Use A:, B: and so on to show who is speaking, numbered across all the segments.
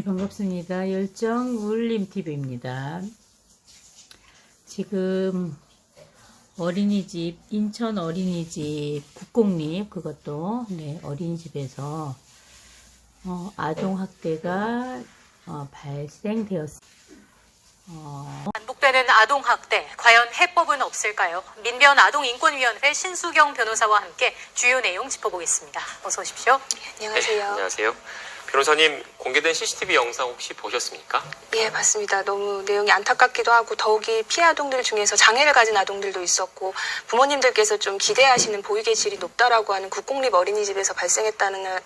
A: 어머니 반갑습니다. 열정 울림TV입니다. 지금 어린이집, 인천 어린이집 국공립, 그것도 어린이집에서 아동학대가 발생되었습니다.
B: 반복되는 아동학대, 과연 해법은 없을까요? 민변 아동인권위원회 신수경 변호사와 함께 주요 내용 짚어보겠습니다. 어서 오십시오.
C: 안녕하세요.
D: 네, 안녕하세요. 변호사님, 공개된 CCTV 영상 혹시 보셨습니까?
C: 예, 봤습니다. 너무 내용이 안타깝기도 하고 더욱이 피해 아동들 중에서 장애를 가진 아동들도 있었고 부모님들께서 좀 기대하시는 보육의 질이 높다라고 하는 국공립 어린이집에서 발생했다는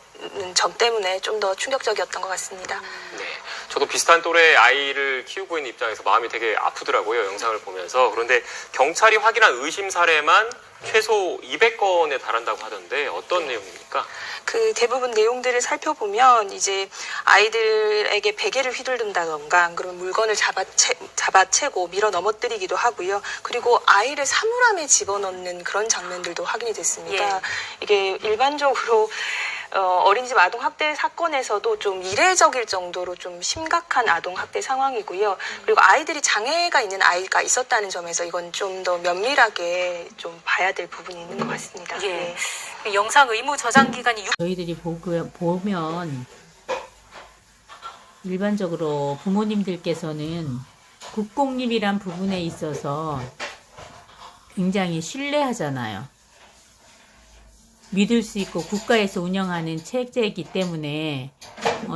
C: 점 때문에 좀 더 충격적이었던 것 같습니다.
D: 네, 저도 비슷한 또래 아이를 키우고 있는 입장에서 마음이 되게 아프더라고요, 영상을 보면서. 그런데 경찰이 확인한 의심 사례만 최소 200건에 달한다고 하던데 어떤 내용입니까?
C: 그 대부분 내용들을 살펴보면 이제 아이들에게 베개를 휘두른다던가 그러면 물건을 잡아채고 밀어 넘어뜨리기도 하고요. 그리고 아이를 사물함에 집어넣는 그런 장면들도 확인이 됐습니다.
B: 예.
C: 이게 일반적으로 어린이집 아동학대 사건에서도 좀 이례적일 정도로 좀 심각한 아동학대 상황이고요. 그리고 아이들이 장애가 있는 아이가 있었다는 점에서 이건 좀 더 면밀하게 좀 봐야 될 부분이 있는 것 같습니다.
B: 예. 영상 의무 저장 기간이
A: 저희들이 보면 일반적으로 부모님들께서는 국공립이란 부분에 있어서 굉장히 신뢰하잖아요. 믿을 수 있고 국가에서 운영하는 체제이기 때문에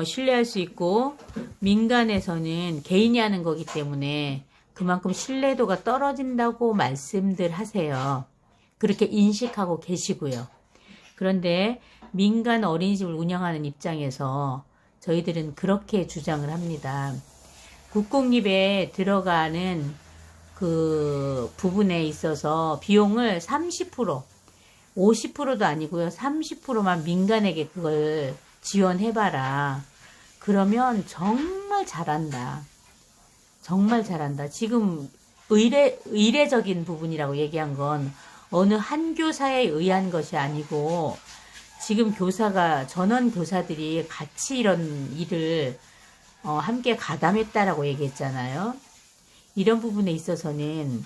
A: 신뢰할 수 있고, 민간에서는 개인이 하는 거기 때문에 그만큼 신뢰도가 떨어진다고 말씀들 하세요. 그렇게 인식하고 계시고요. 그런데 민간 어린이집을 운영하는 입장에서 저희들은 그렇게 주장을 합니다. 국공립에 들어가는 그 부분에 있어서 비용을 30%, 50%도 아니고요. 30%만 민간에게 그걸 지원해봐라. 그러면 정말 잘한다. 정말 잘한다. 지금 의례적인 부분이라고 얘기한 건 어느 한 교사에 의한 것이 아니고, 지금 전원 교사들이 같이 이런 일을 함께 가담했다라고 얘기했잖아요. 이런 부분에 있어서는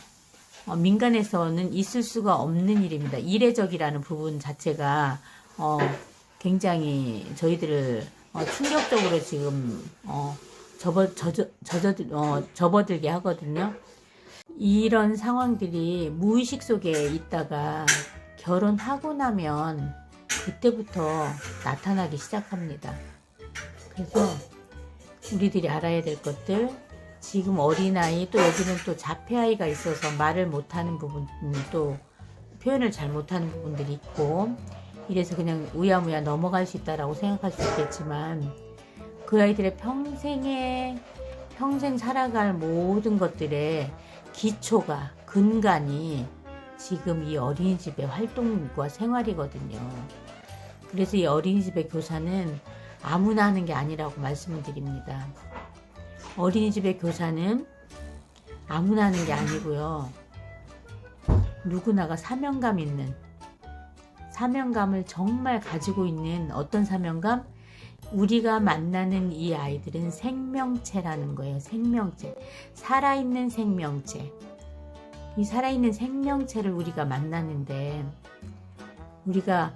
A: 민간에서는 있을 수가 없는 일입니다. 이례적이라는 부분 자체가 굉장히 저희들을 충격적으로 지금 접어들게 하거든요. 이런 상황들이 무의식 속에 있다가 결혼하고 나면 그때부터 나타나기 시작합니다. 그래서 우리들이 알아야 될 것들, 지금 어린아이, 또 여기는 또 자폐아이가 있어서 말을 못하는 부분, 또 표현을 잘 못하는 부분들이 있고, 이래서 그냥 우야무야 넘어갈 수 있다라고 생각할 수 있겠지만, 그 아이들의 평생 살아갈 모든 것들의 기초가, 근간이 지금 이 어린이집의 활동과 생활이거든요. 그래서 이 어린이집의 교사는 아무나 하는 게 아니라고 말씀을 드립니다. 어린이집의 교사는 아무나 하는 게 아니고요. 누구나가 사명감 있는, 사명감을 정말 가지고 있는, 어떤 사명감? 우리가 만나는 이 아이들은 생명체라는 거예요. 생명체. 살아있는 생명체. 이 살아있는 생명체를 우리가 만나는데, 우리가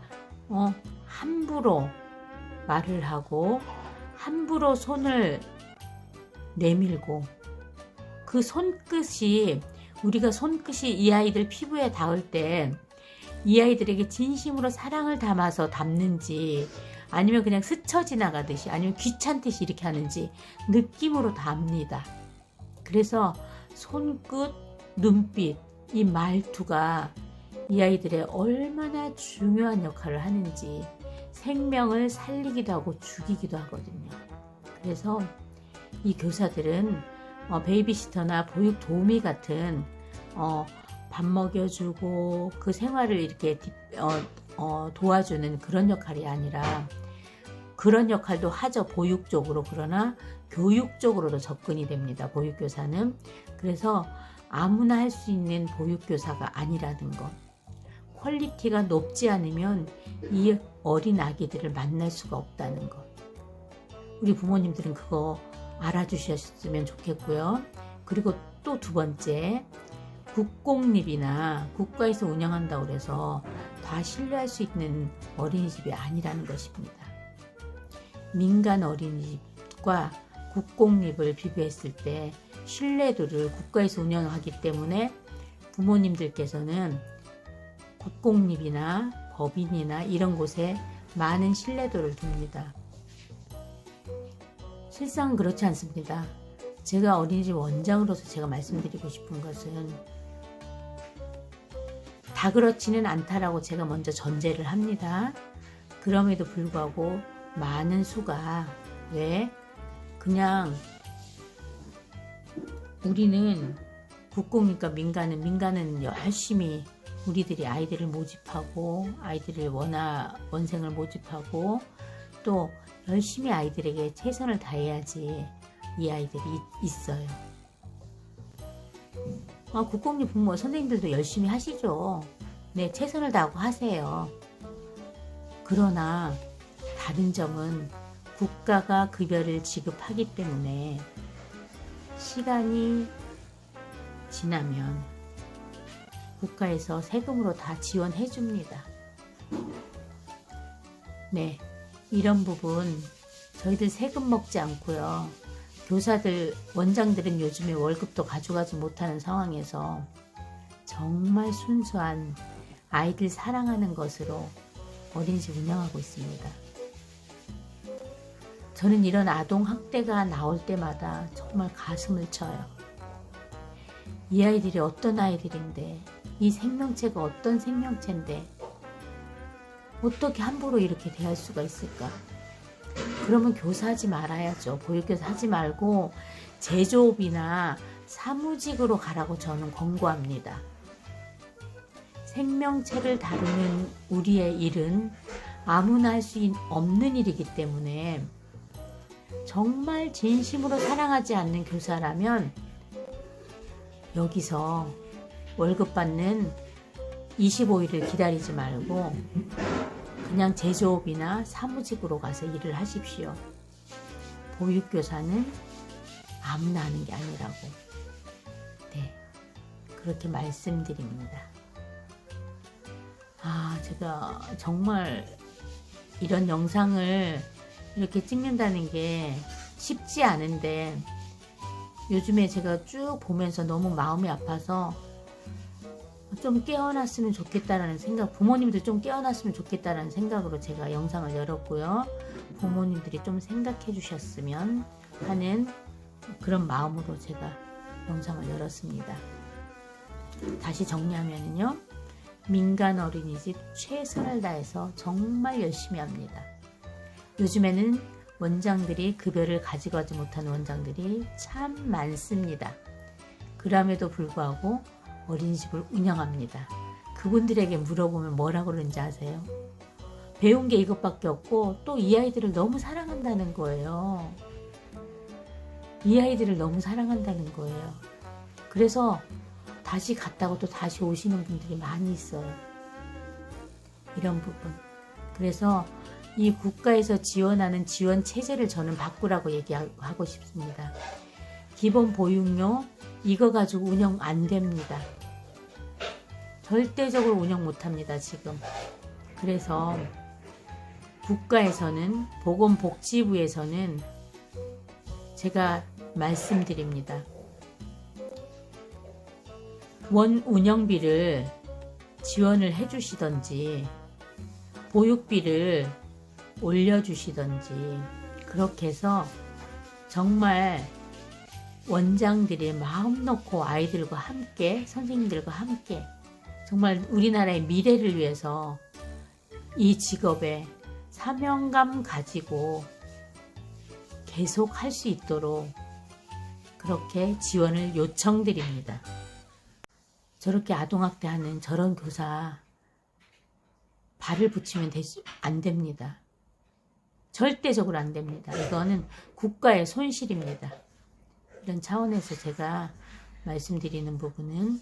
A: 함부로 말을 하고 함부로 손을 내밀고, 그 손끝이, 우리가 손끝이 이 아이들 피부에 닿을 때 이 아이들에게 진심으로 사랑을 담아서 담는지, 아니면 그냥 스쳐 지나가듯이, 아니면 귀찮듯이 이렇게 하는지 느낌으로 다 압니다. 그래서 손끝, 눈빛, 이 말투가 이 아이들의 얼마나 중요한 역할을 하는지, 생명을 살리기도 하고 죽이기도 하거든요. 그래서 이 교사들은 베이비시터나 보육 도우미 같은 밥 먹여주고 그 생활을 이렇게 도와주는 그런 역할이 아니라, 그런 역할도 하죠, 보육적으로. 그러나 교육적으로도 접근이 됩니다, 보육교사는. 그래서 아무나 할 수 있는 보육교사가 아니라는 것, 퀄리티가 높지 않으면 이 어린 아기들을 만날 수가 없다는 것, 우리 부모님들은 그거 알아주셨으면 좋겠고요. 그리고 또 두 번째, 국공립이나 국가에서 운영한다고 해서 다 신뢰할 수 있는 어린이집이 아니라는 것입니다. 민간 어린이집과 국공립을 비교했을 때 신뢰도를 국가에서 운영하기 때문에 부모님들께서는 국공립이나 법인이나 이런 곳에 많은 신뢰도를 둡니다. 실상은 그렇지 않습니다. 제가 어린이집 원장으로서 제가 말씀드리고 싶은 것은 다 그렇지는 않다라고 제가 먼저 전제를 합니다. 그럼에도 불구하고 많은 수가 왜 그냥 우리는 국공립과 민간은 열심히 우리들이 아이들을 모집하고 아이들을 원생을 모집하고 또 열심히 아이들에게 최선을 다해야지 이 아이들이 있어요. 국공립 부모 선생님들도 열심히 하시죠. 네, 최선을 다하고 하세요. 그러나 다른 점은 국가가 급여를 지급하기 때문에 시간이 지나면 국가에서 세금으로 다 지원해 줍니다. 네, 이런 부분 저희들 세금 먹지 않고요. 교사들, 원장들은 요즘에 월급도 가져가지 못하는 상황에서 정말 순수한 아이들 사랑하는 것으로 어린이집 운영하고 있습니다. 저는 이런 아동학대가 나올 때마다 정말 가슴을 쳐요. 이 아이들이 어떤 아이들인데, 이 생명체가 어떤 생명체인데 어떻게 함부로 이렇게 대할 수가 있을까? 그러면 교사하지 말아야죠. 보육교사 하지 말고 제조업이나 사무직으로 가라고 저는 권고합니다. 생명체를 다루는 우리의 일은 아무나 할 수 없는 일이기 때문에 정말 진심으로 사랑하지 않는 교사라면 여기서 월급 받는 25일을 기다리지 말고 그냥 제조업이나 사무직으로 가서 일을 하십시오. 보육교사는 아무나 하는 게 아니라고. 네, 그렇게 말씀드립니다. 제가 정말 이런 영상을 이렇게 찍는다는 게 쉽지 않은데 요즘에 제가 쭉 보면서 너무 마음이 아파서 좀 깨어났으면 좋겠다라는 생각, 부모님들 좀 깨어났으면 좋겠다라는 생각으로 제가 영상을 열었고요. 부모님들이 좀 생각해 주셨으면 하는 그런 마음으로 제가 영상을 열었습니다. 다시 정리하면요. 민간 어린이집 최선을 다해서 정말 열심히 합니다. 요즘에는 원장들이 급여를 가져가지 못하는 원장들이 참 많습니다. 그럼에도 불구하고 어린이집을 운영합니다. 그분들에게 물어보면 뭐라고 그러는지 아세요? 배운 게 이것밖에 없고 또 이 아이들을 너무 사랑한다는 거예요. 이 아이들을 너무 사랑한다는 거예요. 그래서 다시 갔다고 또 다시 오시는 분들이 많이 있어요. 이런 부분. 그래서 이 국가에서 지원하는 지원 체제를 저는 바꾸라고 얘기하고 싶습니다. 기본 보육료 이거 가지고 운영 안 됩니다. 절대적으로 운영 못합니다, 지금. 그래서 국가에서는, 보건복지부에서는 제가 말씀드립니다. 원 운영비를 지원을 해주시던지 보육비를 올려주시던지 그렇게 해서 정말 원장들이 마음 놓고 아이들과 함께, 선생님들과 함께 정말 우리나라의 미래를 위해서 이 직업에 사명감 가지고 계속 할 수 있도록 그렇게 지원을 요청드립니다. 저렇게 아동학대하는 저런 교사 발을 붙이면 안 됩니다. 절대적으로 안 됩니다. 이거는 국가의 손실입니다. 이런 차원에서 제가 말씀드리는 부분은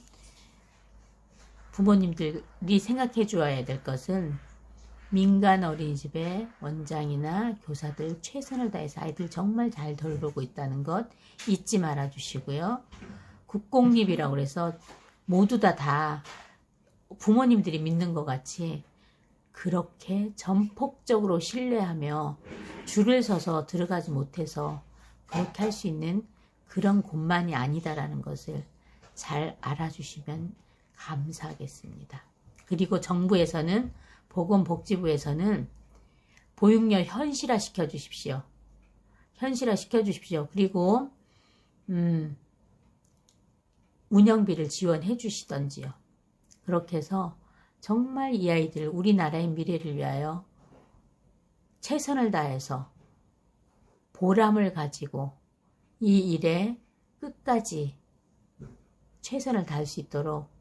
A: 부모님들이 생각해 주어야 될 것은 민간 어린이집의 원장이나 교사들 최선을 다해서 아이들 정말 잘 돌보고 있다는 것 잊지 말아 주시고요. 국공립이라고 해서 모두 다 부모님들이 믿는 것 같이 그렇게 전폭적으로 신뢰하며 줄을 서서 들어가지 못해서 그렇게 할 수 있는 그런 곳만이 아니다라는 것을 잘 알아주시면 감사하겠습니다. 그리고 정부에서는 보건복지부에서는 보육료 현실화 시켜주십시오. 현실화 시켜주십시오. 그리고 운영비를 지원해 주시던지요. 그렇게 해서 정말 이 아이들 우리나라의 미래를 위하여 최선을 다해서 보람을 가지고 이 일에 끝까지 최선을 다할 수 있도록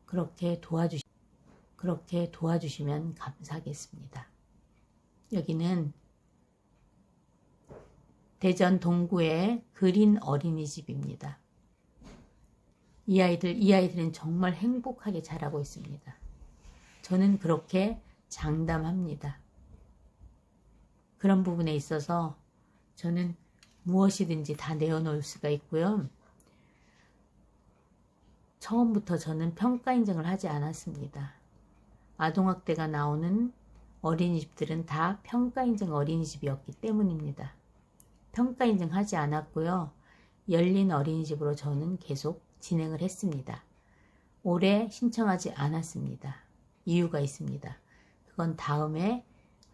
A: 그렇게 도와주시면 감사하겠습니다. 여기는 대전 동구의 그린 어린이집입니다. 이 아이들은 정말 행복하게 자라고 있습니다. 저는 그렇게 장담합니다. 그런 부분에 있어서 저는 무엇이든지 다 내어놓을 수가 있고요. 처음부터 저는 평가 인정을 하지 않았습니다. 아동학대가 나오는 어린이집들은 다 평가 인정 어린이집이었기 때문입니다. 평가 인정하지 않았고요. 열린 어린이집으로 저는 계속 진행을 했습니다. 올해 신청하지 않았습니다. 이유가 있습니다. 그건 다음에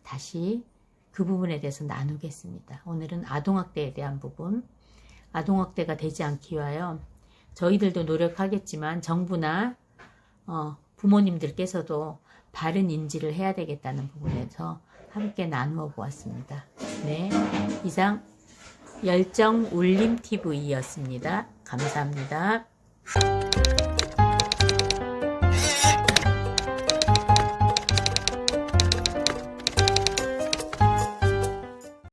A: 다시 그 부분에 대해서 나누겠습니다. 오늘은 아동학대에 대한 부분, 아동학대가 되지 않기 위하여 저희들도 노력하겠지만 정부나 부모님들께서도 바른 인지를 해야 되겠다는 부분에서 함께 나누어 보았습니다. 네, 이상 열정울림TV였습니다. 감사합니다.